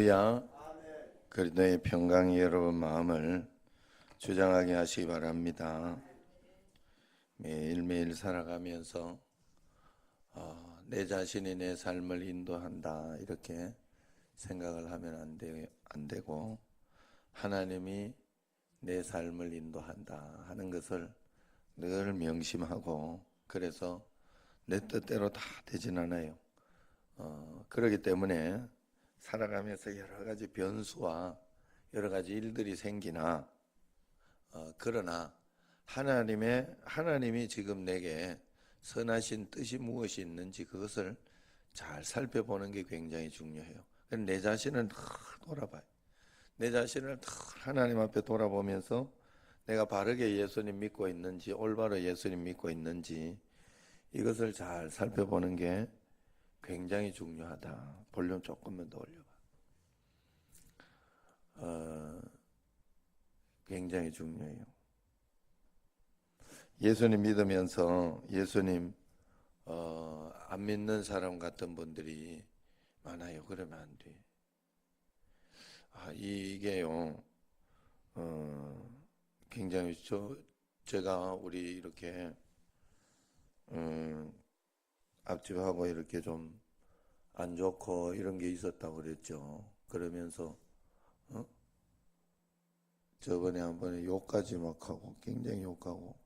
야 그리스도의 평강이 여러분 마음을 주장하게 하시기 바랍니다. 매일매일 살아가면서 내 자신이 내 삶을 인도한다 이렇게 생각을 하면 안 되고 하나님이 내 삶을 인도한다 하는 것을 늘 명심하고, 그래서 내 뜻대로 다 되진 않아요. 그렇기 때문에 살아가면서 여러 가지 변수와 여러 가지 일들이 생기나, 그러나 하나님이 지금 내게 선하신 뜻이 무엇이 있는지 그것을 잘 살펴보는 게 굉장히 중요해요. 내 자신을 늘 돌아봐요. 내 자신을 늘 하나님 앞에 돌아보면서 내가 바르게 예수님 믿고 있는지, 올바로 예수님 믿고 있는지 이것을 잘 살펴보는 게 굉장히 중요하다. 볼륨 조금만 더 올려봐. 굉장히 중요해요. 예수님 믿으면서 예수님 안 믿는 사람 같은 분들이 많아요. 그러면 안 돼. 이게요. 굉장히 제가 우리 이렇게 앞집하고 이렇게 좀 안 좋고 이런 게 있었다고 그랬죠. 그러면서 저번에 한 번에 욕까지 막 하고, 굉장히 욕하고,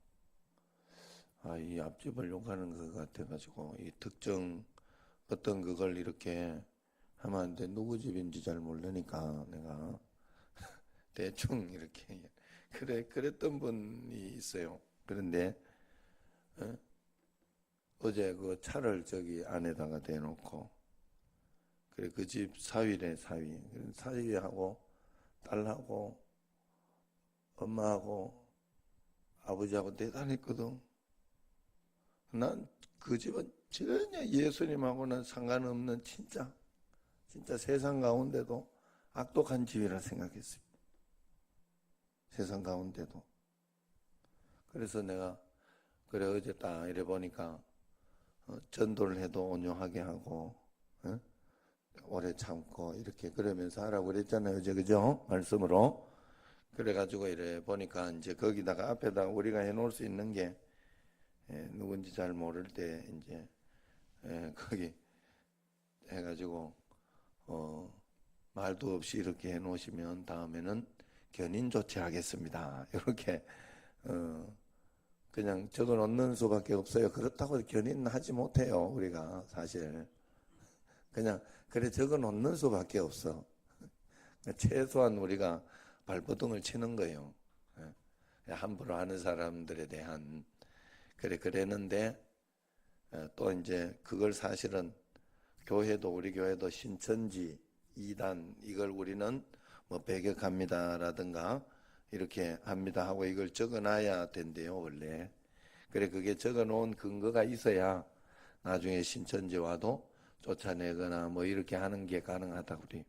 이 앞집을 욕하는 것 같아가지고, 이 특정 어떤 그걸 이렇게 하면 안 돼. 누구 집인지 잘 모르니까 내가 대충 이렇게 그랬던 분이 있어요. 그런데 어제 그 차를 저기 안에다가 대놓고, 그래 그 집 사위래. 사위하고 딸하고 엄마하고 아버지하고 대단했거든. 난 그 집은 전혀 예수님하고는 상관없는 진짜 세상 가운데도 악독한 집이라 생각했습니다. 세상 가운데도. 그래서 내가 그래 어제 딱 이래 보니까 전도를 해도 온유하게 하고 오래 참고 이렇게 그러면서 하라고 그랬잖아요. 어제 그죠? 말씀으로. 그래가지고 이래 보니까 이제 거기다가 앞에다가 우리가 해놓을 수 있는 게 누군지 잘 모를 때 이제 거기 해가지고 말도 없이 이렇게 해놓으시면 다음에는 견인 조치하겠습니다. 이렇게 그냥 적어 놓는 수밖에 없어요. 그렇다고 견인하지 못해요. 우리가 사실 그냥 그래 적어 놓는 수밖에 없어. 최소한 우리가 발버둥을 치는 거예요. 함부로 하는 사람들에 대한. 그랬는데 또 이제 그걸 사실은 우리 교회도 신천지 2단 이걸 우리는 뭐 배격합니다라든가 이렇게 합니다 하고 이걸 적어놔야 된대요 원래. 그래 그게 적어놓은 근거가 있어야 나중에 신천지 와도 쫓아내거나 뭐 이렇게 하는 게 가능하다 그래.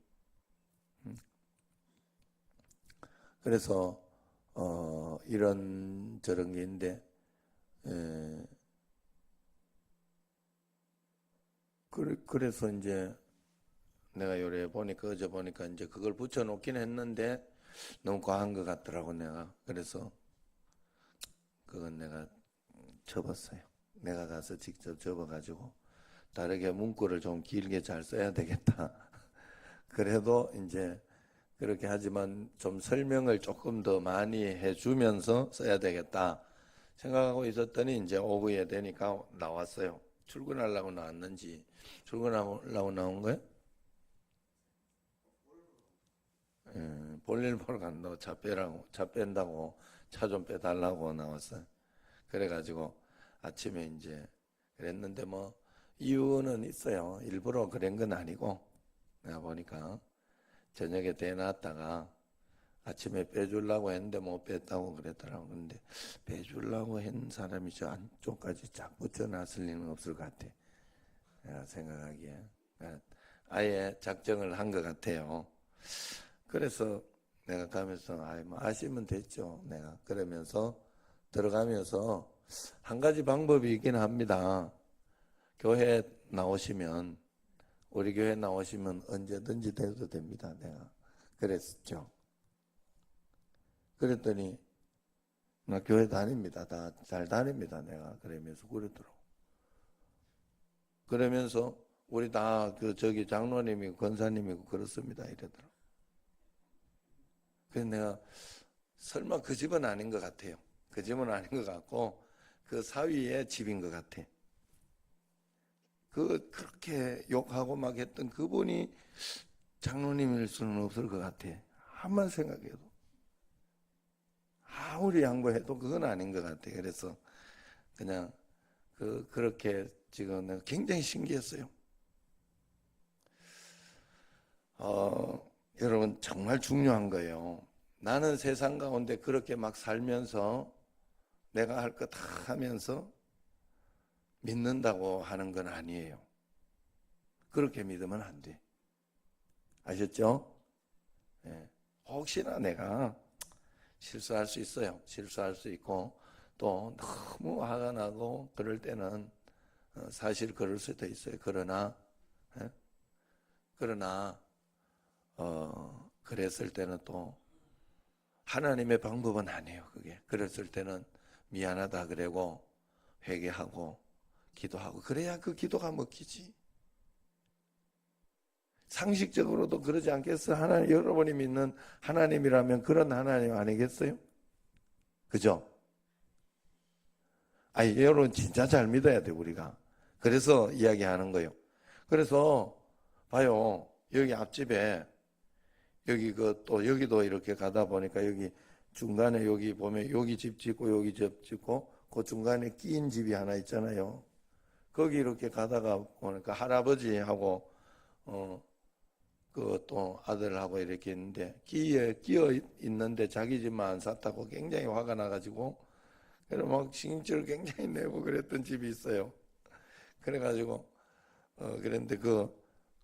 그래서 이런 저런 게 있는데 그래서 이제 내가 요래 보니까 어제 보니까 이제 그걸 붙여놓긴 했는데 너무 과한 것 같더라고 내가. 그래서 그건 내가 접었어요. 내가 가서 직접 접어가지고 다르게 문구를 좀 길게 잘 써야 되겠다. 그래도 이제 그렇게 하지만 좀 설명을 조금 더 많이 해주면서 써야 되겠다 생각하고 있었더니 이제 오후에 되니까 나왔어요. 출근하려고 나왔는지. 출근하려고 나온 거예요? 볼일 보러 간다고 차 뺀다고 차 좀 빼달라고 나왔어요. 그래가지고 아침에 이제 그랬는데 뭐 이유는 있어요. 일부러 그런 건 아니고 내가 보니까 저녁에 대놨다가 아침에 빼주려고 했는데 못 뺐다고 그랬더라고. 근데 빼주려고 한 사람이 저 안쪽까지 쫙 붙여놨을 리는 없을 것 같아. 내가 생각하기에. 아예 작정을 한 것 같아요. 그래서 내가 가면서 뭐 아시면 됐죠. 내가 그러면서 들어가면서 한 가지 방법이 있긴 합니다. 교회 나오시면 우리 교회 나오시면 언제든지 돼도 됩니다. 내가 그랬죠. 그랬더니 나 교회 다닙니다. 다 잘 다닙니다. 내가 그러면서 그러더라고. 그러면서 우리 다 저기 장로님이고 권사님이고 그렇습니다. 이러더라고. 그래서 내가 설마 그 집은 아닌 것 같아요. 그 집은 아닌 것 같고 그 사위의 집인 것 같아. 그렇게 욕하고 막 했던 그분이 장로님일 수는 없을 것 같아. 한번 생각해도. 아무리 양보해도 그건 아닌 것 같아. 그래서 그냥 그렇게 지금 내가 굉장히 신기했어요. 여러분 정말 중요한 거예요. 나는 세상 가운데 그렇게 막 살면서 내가 할 거 다 하면서 믿는다고 하는 건 아니에요. 그렇게 믿으면 안 돼. 아셨죠? 네. 혹시나 내가 실수할 수 있어요. 실수할 수 있고 또 너무 화가 나고 그럴 때는 사실 그럴 수도 있어요. 그러나 그랬을 때는 또 하나님의 방법은 아니에요. 그게 그랬을 때는 미안하다 그러고 회개하고 기도하고 그래야 그 기도가 먹히지. 상식적으로도 그러지 않겠어요? 하나님, 여러분이 믿는 하나님이라면 그런 하나님 아니겠어요? 그죠? 아니, 여러분 진짜 잘 믿어야 돼, 우리가. 그래서 이야기하는 거예요. 그래서 봐요. 여기 앞집에 여기 또 여기도 이렇게 가다 보니까 여기 중간에 여기 보면 여기 집 짓고 여기 집 짓고 그 중간에 끼인 집이 하나 있잖아요. 거기 이렇게 가다가 보니까 할아버지하고 그 또 아들하고 이렇게 있는데 끼어 있는데 자기 집만 안 샀다고 굉장히 화가 나가지고 그래 막 신경질을 굉장히 내고 그랬던 집이 있어요. 그래가지고 그랬는데 그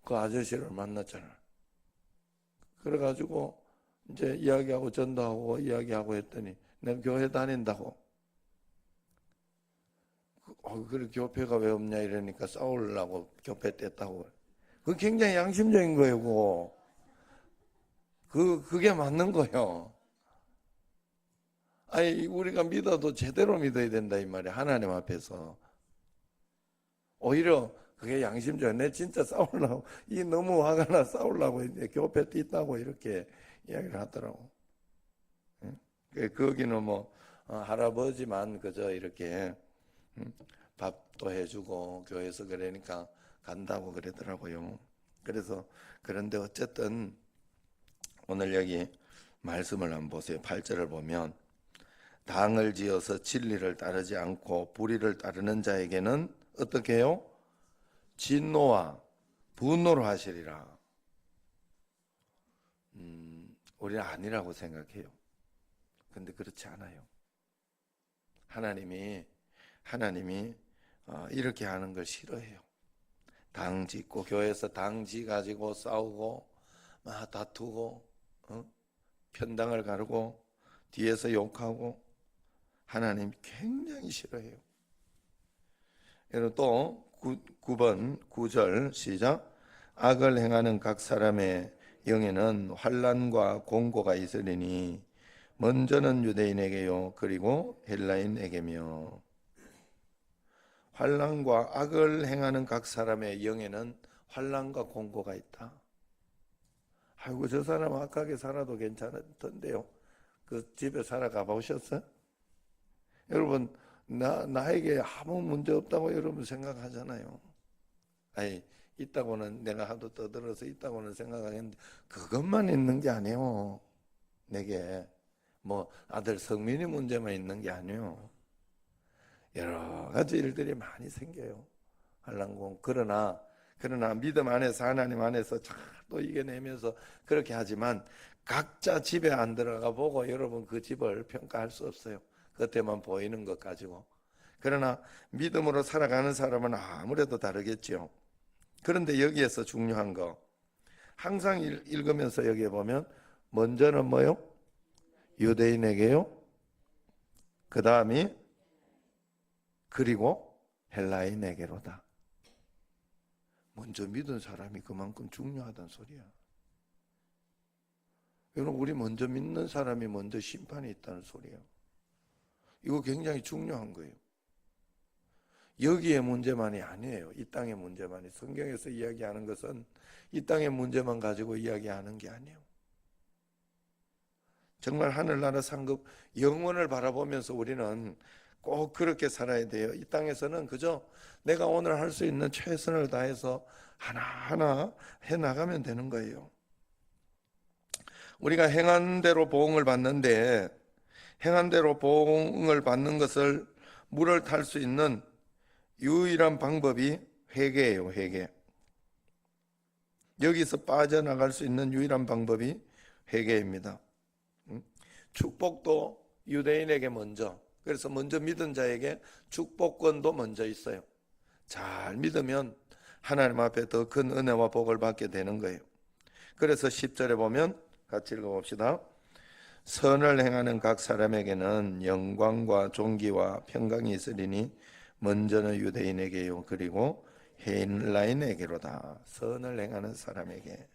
아저씨를 만났잖아. 그래가지고 이제 이야기하고 전도하고 이야기하고 했더니 내가 교회 다닌다고. 그래 교회가 왜 없냐 이러니까 싸우려고 교회 뗐다고. 그 굉장히 양심적인 거예요. 그게 맞는 거예요. 아니 우리가 믿어도 제대로 믿어야 된다 이 말이야. 하나님 앞에서. 오히려 그게 양심적이야. 내 진짜 싸우려고 이 너무 화가 나 싸우려고 이제 교회 뛴다고 이렇게 이야기를 하더라고. 거기는 뭐 할아버지만 그저 이렇게 밥도 해주고 교회에서 그러니까 간다고 그러더라고요. 그래서 그런데 어쨌든 오늘 여기 말씀을 한번 보세요. 8절을 보면 당을 지어서 진리를 따르지 않고 불의를 따르는 자에게는 어떻게 해요? 진노와 분노를 하시리라. 우리는 아니라고 생각해요. 근데 그렇지 않아요. 하나님이 이렇게 하는 걸 싫어해요. 당 짓고 교회에서 당지 가지고 싸우고 막 다투고 편당을 가르고 뒤에서 욕하고 하나님 굉장히 싫어해요. 여러분 또 9번 9절 시작. 악을 행하는 각 사람의 영에는 환난과 공고가 있으리니 먼저는 유대인에게요 그리고 헬라인에게며. 환난과 악을 행하는 각 사람의 영에는 환난과 공고가 있다. 아이고 저 사람 악하게 살아도 괜찮던데요. 그 집에 살아가 보셨어요? 여러분 나에게 아무 문제 없다고 여러분 생각하잖아요. 아니 있다고는 내가 하도 떠들어서 있다고는 생각하겠는데 그것만 있는 게 아니에요. 내게 뭐 아들 성민이 문제만 있는 게 아니에요. 여러 가지 일들이 많이 생겨요. 한란공. 그러나 믿음 안에서 하나님 안에서 또 이겨내면서 그렇게 하지만 각자 집에 안 들어가 보고 여러분 그 집을 평가할 수 없어요. 겉에만 보이는 것 가지고. 그러나 믿음으로 살아가는 사람은 아무래도 다르겠죠. 그런데 여기에서 중요한 거 항상 읽으면서 여기에 보면 먼저는 뭐요? 유대인에게요. 그 다음이 그리고 헬라인에게로다. 먼저 믿은 사람이 그만큼 중요하다는 소리야. 여러분, 우리 먼저 믿는 사람이 먼저 심판이 있다는 소리예요. 이거 굉장히 중요한 거예요. 여기의 문제만이 아니에요. 이 땅의 문제만이. 성경에서 이야기하는 것은 이 땅의 문제만 가지고 이야기하는 게 아니에요. 정말 하늘나라 상급 영원을 바라보면서 우리는 꼭 그렇게 살아야 돼요. 이 땅에서는 그저 내가 오늘 할 수 있는 최선을 다해서 하나하나 해나가면 되는 거예요. 우리가 행한 대로 보응을 받는데, 행한 대로 보응을 받는 것을 물을 탈 수 있는 유일한 방법이 회개예요. 회개. 여기서 빠져나갈 수 있는 유일한 방법이 회개입니다. 축복도 유대인에게 먼저, 그래서 먼저 믿은 자에게 축복권도 먼저 있어요. 잘 믿으면 하나님 앞에 더 큰 은혜와 복을 받게 되는 거예요. 그래서 10절에 보면 같이 읽어봅시다. 선을 행하는 각 사람에게는 영광과 존귀와 평강이 있으리니 먼저는 유대인에게요, 그리고 헬라인에게로다. 선을 행하는 사람에게,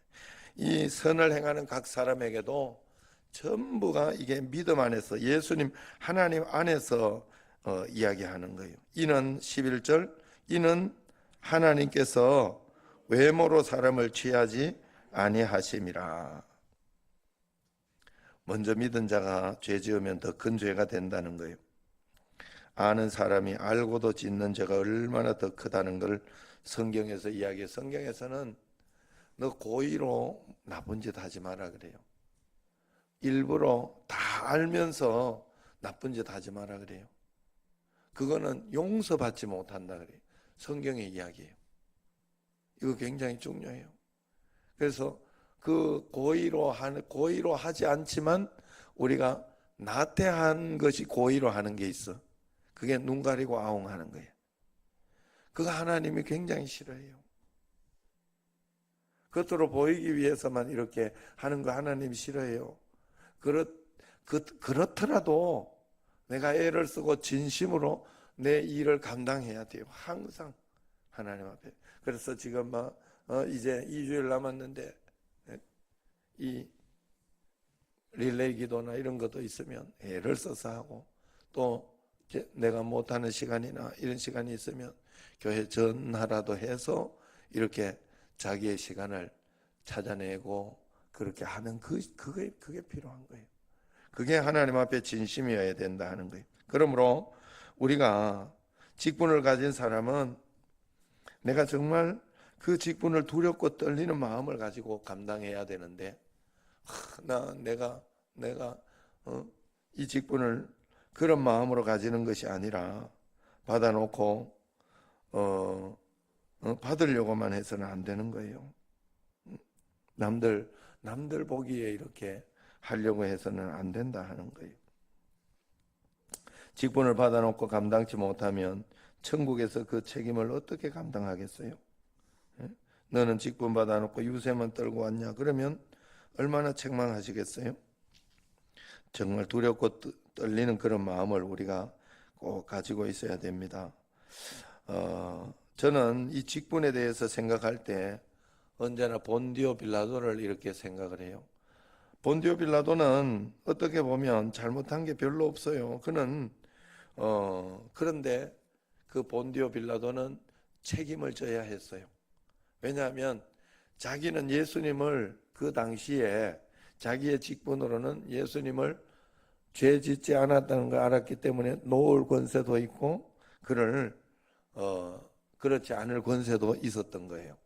이 선을 행하는 각 사람에게도 전부가 이게 믿음 안에서, 예수님 하나님 안에서 이야기하는 거예요. 이는 11절, 이는 하나님께서 외모로 사람을 취하지 아니하심이라. 먼저 믿은 자가 죄 지으면 더 큰 죄가 된다는 거예요. 아는 사람이 알고도 짓는 죄가 얼마나 더 크다는 걸 성경에서 이야기해요. 성경에서는 너 고의로 나쁜 짓 하지 마라 그래요. 일부러 다 알면서 나쁜 짓 하지 마라 그래요. 그거는 용서받지 못한다 그래요. 성경의 이야기예요. 이거 굉장히 중요해요. 그래서 그 고의로 하지 않지만 우리가 나태한 것이 고의로 하는 게 있어. 그게 눈 가리고 아웅하는 거예요. 그거 하나님이 굉장히 싫어해요. 겉으로 보이기 위해서만 이렇게 하는 거 하나님이 싫어해요. 그렇더라도 내가 애를 쓰고 진심으로 내 일을 감당해야 돼요. 항상 하나님 앞에. 그래서 지금 이제 2주일 남았는데 이 릴레이 기도나 이런 것도 있으면 애를 써서 하고, 또 내가 못하는 시간이나 이런 시간이 있으면 교회 전화라도 해서 이렇게 자기의 시간을 찾아내고 그렇게 하는 그게 필요한 거예요. 그게 하나님 앞에 진심이어야 된다 하는 거예요. 그러므로 우리가 직분을 가진 사람은 내가 정말 그 직분을 두렵고 떨리는 마음을 가지고 감당해야 되는데, 내가 이 직분을 그런 마음으로 가지는 것이 아니라 받아놓고 받으려고만 해서는 안 되는 거예요. 남들 보기에 이렇게 하려고 해서는 안 된다 하는 거예요. 직분을 받아놓고 감당치 못하면 천국에서 그 책임을 어떻게 감당하겠어요? 너는 직분 받아놓고 유세만 떨고 왔냐? 그러면 얼마나 책망하시겠어요? 정말 두렵고 떨리는 그런 마음을 우리가 꼭 가지고 있어야 됩니다. 저는 이 직분에 대해서 생각할 때 언제나 본디오 빌라도를 이렇게 생각을 해요. 본디오 빌라도는 어떻게 보면 잘못한 게 별로 없어요. 그는 그런데 그 본디오 빌라도는 책임을 져야 했어요. 왜냐하면 자기는 예수님을 그 당시에 자기의 직분으로는 예수님을 죄 짓지 않았다는 걸 알았기 때문에 놓을 권세도 있고 그를 그렇지 않을 권세도 있었던 거예요.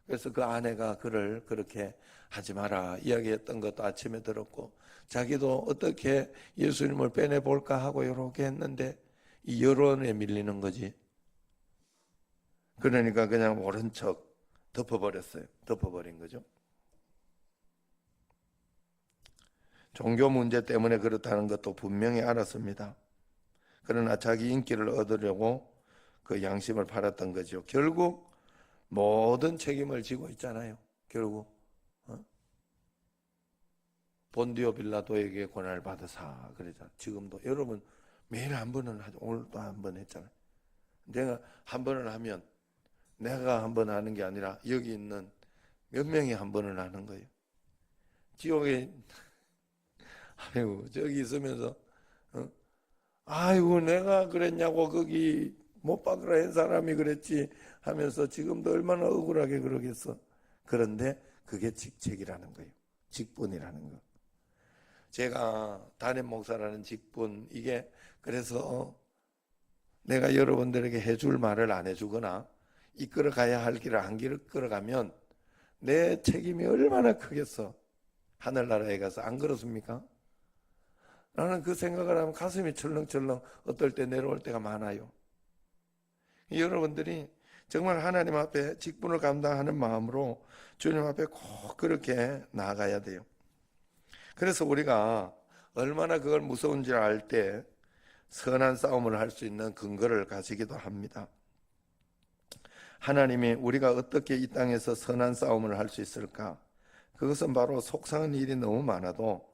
그래서 그 아내가 그를 그렇게 하지 마라 이야기했던 것도 아침에 들었고, 자기도 어떻게 예수님을 빼내볼까 하고 이렇게 했는데 이 여론에 밀리는 거지. 그러니까 그냥 모른 척 덮어버렸어요. 덮어버린 거죠. 종교 문제 때문에 그렇다는 것도 분명히 알았습니다. 그러나 자기 인기를 얻으려고 그 양심을 팔았던 거죠. 결국 모든 책임을 지고 있잖아요. 결국 본디오 빌라도에게 고난을 받으사 그러잖아요. 지금도 여러분 매일 한 번은 하죠. 오늘도 한 번 했잖아요. 내가 한 번을 하면 내가 한 번 하는 게 아니라 여기 있는 몇 명이 한 번을 하는 거예요. 지옥에 아이고 저기 있으면서 아이고 내가 그랬냐고 거기 못 박으라 한 사람이 그랬지 하면서 지금도 얼마나 억울하게 그러겠어. 그런데 그게 직책이라는 거예요. 직분이라는 거. 제가 담임 목사라는 직분, 이게 그래서 내가 여러분들에게 해줄 말을 안 해주거나 이끌어 가야 할 길을 안 이끌어가면 내 책임이 얼마나 크겠어. 하늘나라에 가서. 안 그렇습니까? 나는 그 생각을 하면 가슴이 철렁철렁 어떨 때 내려올 때가 많아요. 여러분들이 정말 하나님 앞에 직분을 감당하는 마음으로 주님 앞에 꼭 그렇게 나아가야 돼요. 그래서 우리가 얼마나 그걸 무서운지 알 때 선한 싸움을 할 수 있는 근거를 가지기도 합니다. 하나님이 우리가 어떻게 이 땅에서 선한 싸움을 할 수 있을까? 그것은 바로 속상한 일이 너무 많아도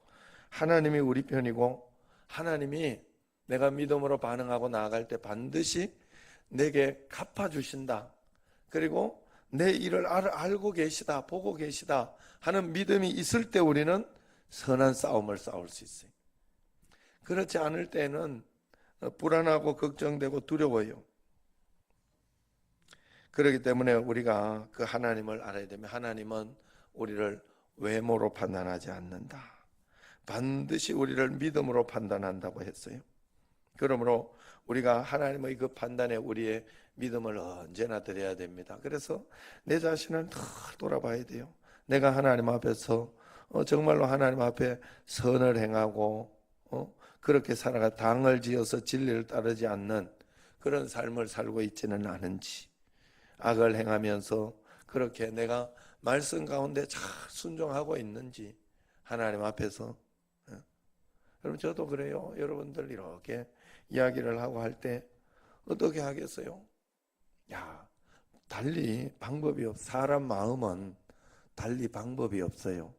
하나님이 우리 편이고 하나님이 내가 믿음으로 반응하고 나아갈 때 반드시 내게 갚아주신다. 그리고 내 일을 알고 계시다, 보고 계시다 하는 믿음이 있을 때 우리는 선한 싸움을 싸울 수 있어요. 그렇지 않을 때는 불안하고 걱정되고 두려워요. 그렇기 때문에 우리가 그 하나님을 알아야 되면 하나님은 우리를 외모로 판단하지 않는다. 반드시 우리를 믿음으로 판단한다고 했어요. 그러므로 우리가 하나님의 그 판단에 우리의 믿음을 언제나 드려야 됩니다. 그래서 내 자신을 더 돌아봐야 돼요. 내가 하나님 앞에서 정말로 하나님 앞에 선을 행하고 그렇게 살아가 당을 지어서 진리를 따르지 않는 그런 삶을 살고 있지는 않은지, 악을 행하면서 그렇게 내가 말씀 가운데 잘 순종하고 있는지 하나님 앞에서. 여러분 저도 그래요. 여러분들 이렇게 이야기를 하고 할 때 어떻게 하겠어요? 야, 달리 방법이 없어. 사람 마음은 달리 방법이 없어요.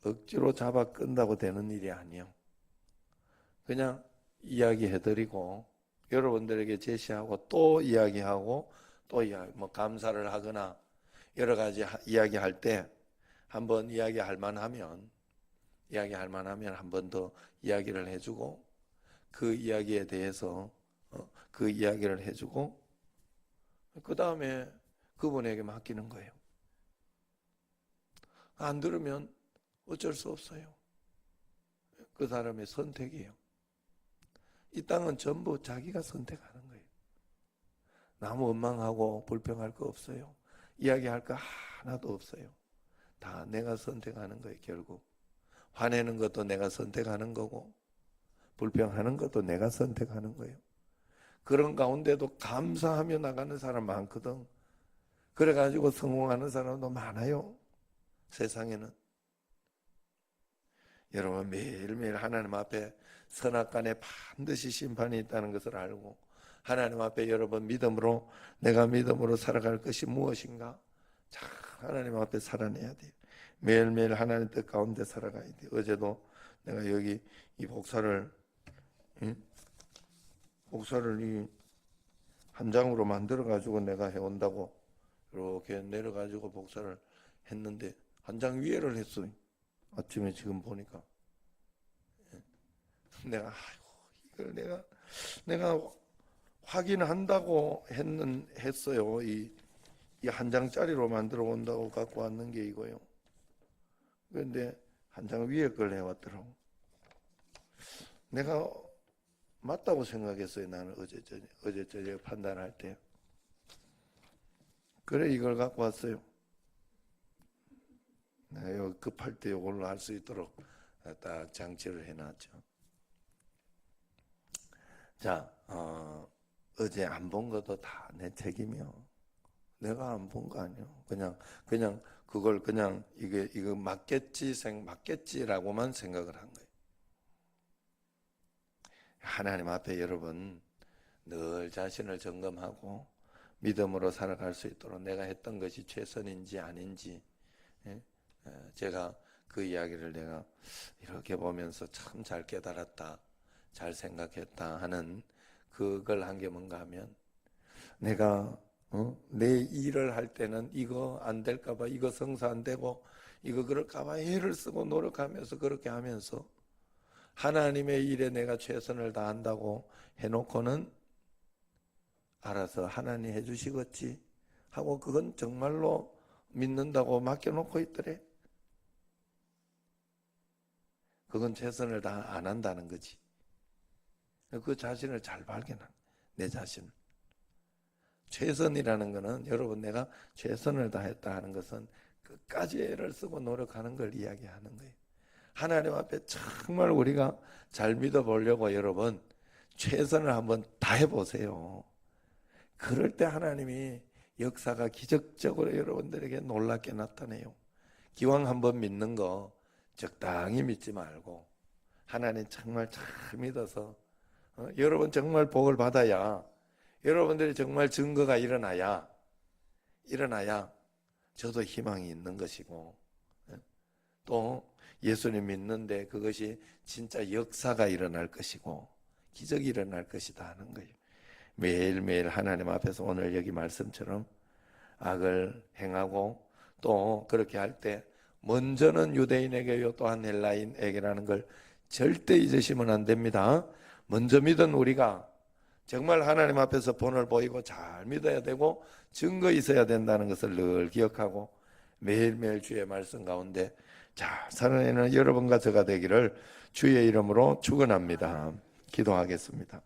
억지로 잡아 끈다고 되는 일이 아니에요. 그냥 이야기해드리고 여러분들에게 제시하고 또 이야기하고 또 뭐 감사를 하거나 여러 가지 이야기할 때 한번 이야기할 만하면 한 번 더 이야기를 해주고 그 이야기에 대해서 그 이야기를 해주고 그 다음에 그분에게 맡기는 거예요. 안 들으면 어쩔 수 없어요. 그 사람의 선택이에요. 이 땅은 전부 자기가 선택하는 거예요. 나무 원망하고 불평할 거 없어요. 이야기할 거 하나도 없어요. 다 내가 선택하는 거예요. 결국 화내는 것도 내가 선택하는 거고 불평하는 것도 내가 선택하는 거예요. 그런 가운데도 감사하며 나가는 사람 많거든. 그래가지고 성공하는 사람도 많아요. 세상에는. 여러분 매일매일 하나님 앞에 선악간에 반드시 심판이 있다는 것을 알고 하나님 앞에 여러분 믿음으로 내가 믿음으로 살아갈 것이 무엇인가 잘 하나님 앞에 살아내야 돼요. 매일매일 하나님 뜻 가운데 살아가야 돼요. 어제도 내가 여기 이 복사를 이 한 장으로 만들어 가지고 내가 해온다고 이렇게 내려 가지고 복사를 했는데 한 장 위에를 했어요. 아침에 지금 보니까 내가 이걸 내가 확인한다고 했어요. 이 한 장짜리로 만들어 온다고 갖고 왔는 게 이거예요. 그런데 한 장 위에 걸 해왔더라고. 내가 맞다고 생각했어요. 나는 어제 저녁 판단할 때. 그래 이걸 갖고 왔어요. 내가 급할 때 이걸로 할 수 있도록 딱 장치를 해놨죠. 자, 어제 안 본 것도 다 내 책임이요. 내가 안 본 거 아니에요. 그냥 그걸 그냥 이거 맞겠지라고만 생각을 한 거예요. 하나님 앞에 여러분 늘 자신을 점검하고 믿음으로 살아갈 수 있도록 내가 했던 것이 최선인지 아닌지 제가 그 이야기를 내가 이렇게 보면서 참 잘 깨달았다, 잘 생각했다 하는 그걸 한 게 뭔가 하면 내가 내 일을 할 때는 이거 안 될까봐, 이거 성사 안 되고, 이거 그럴까봐 애를 쓰고 노력하면서 그렇게 하면서 하나님의 일에 내가 최선을 다한다고 해놓고는 알아서 하나님 해주시겠지 하고 그건 정말로 믿는다고 맡겨놓고 있더래. 그건 최선을 다 안 한다는 거지. 그 자신을 잘 발견한 내 자신. 최선이라는 것은 여러분 내가 최선을 다했다 하는 것은 끝까지 애를 쓰고 노력하는 걸 이야기하는 거예요. 하나님 앞에 정말 우리가 잘 믿어보려고 여러분 최선을 한번 다해보세요. 그럴 때 하나님이 역사가 기적적으로 여러분들에게 놀랍게 나타내요. 기왕 한번 믿는 거 적당히 믿지 말고 하나님 정말 잘 믿어서 여러분 정말 복을 받아야 여러분들이 정말 증거가 일어나야 저도 희망이 있는 것이고 또 예수님 믿는데 그것이 진짜 역사가 일어날 것이고 기적이 일어날 것이다 하는 거예요. 매일매일 하나님 앞에서 오늘 여기 말씀처럼 악을 행하고 또 그렇게 할 때 먼저는 유대인에게요 또한 헬라인에게라는 걸 절대 잊으시면 안 됩니다. 먼저 믿은 우리가 정말 하나님 앞에서 본을 보이고 잘 믿어야 되고 증거 있어야 된다는 것을 늘 기억하고 매일매일 주의 말씀 가운데 잘 살아내는 여러분과 저가 되기를 주의 이름으로 축원합니다. 기도하겠습니다.